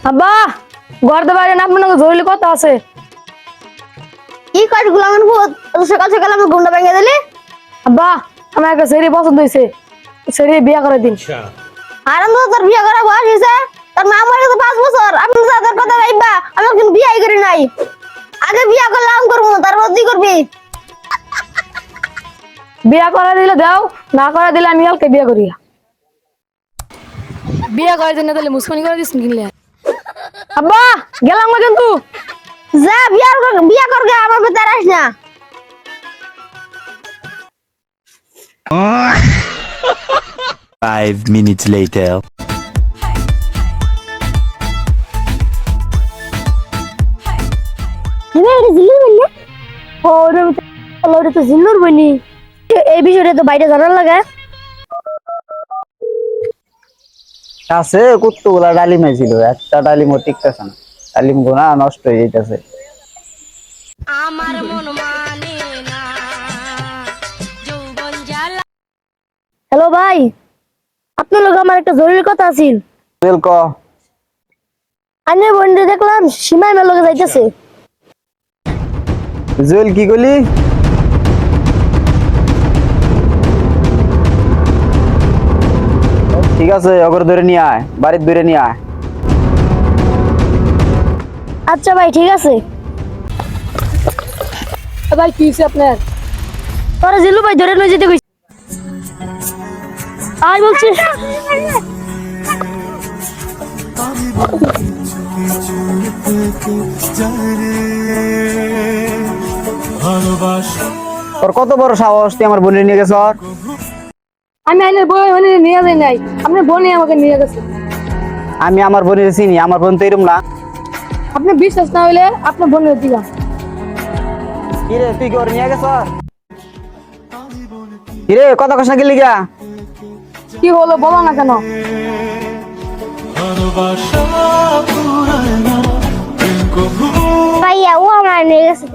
আব্বা ঘরতে বাইরে না আপনাকে জরুরি কথা আছে। কি কাজ গুলামের ভূত সকাল সকাল আমার ঘুমটা ভেঙে দিলি? আব্বা আমার একটা ছেলে পছন্দ হয়েছে, ছেলে বিয়ে করে দিন। আনন্দ তোর বিয়ে করা বয়স হয়েছে, তোর মা মরে গেছে 5 বছর। আপনি তাদের কথা ভাইবা আমি কিন্তু বিয়ে করি নাই। আগে বিয়ে করলাম করবো, তারপর তুই করবি। বিয়ে করে দিলে দাও, না করে দিলে আমি কালকে বিয়ে করি। বিয়ে করে দিন না তাহলে মুসকানি করে দিস কিনলে। আব্বা গেলাম না কিন্তু। যা বিয়ে করবে, আমার ভেতরে আস না। Five minutes later. এই বিষয়টা তো বাইরে জানার লাগে। আছে কতগুলা ডালিম ছিল, একটা ডালিমও টিকতেছে না, ডালিম গোনা নষ্ট হয়ে যাইতেছে। আমার মন মানে না যৌবন জ্বালা। হ্যালো ভাই, আপনার লোক আমার একটা জরুরি কথা আছিল। ক আমি বন্ধু দেখলাম সীমায় মেল লোকে যাইতেছে। জুয়েল কি করলি? ঠিক আছে, ওকে ধরে নিয়ে আয়, বাড়ির ধরে নিয়ে আয়। আচ্ছা ভাই ঠিক আছে। ভাই কি হয়েছে আপনার? তোরা জিলু ভাই ধরে নিয়ে যেতে কইছি। আয় বলছি। তোর কত বড় সাহস, তুই আমার বোনের নিয়ে গেছ? আমি আইনের বই মানে নিয়ে যাই নাই, আপনার বোনই আমাকে নিয়ে গেছে। আমি আমার বোনের চিনি, আমার বোন তো এরম না। আপনি বিশ্বাস না হইলে আপনার বোনের দিলাম। কিরে তুই কি ওর নিয়ে গেছ? কিরে কথা কস না গেলি গা? কি হলো বলো না কেন? ভাইয়া ও আমার নিয়ে গেছে।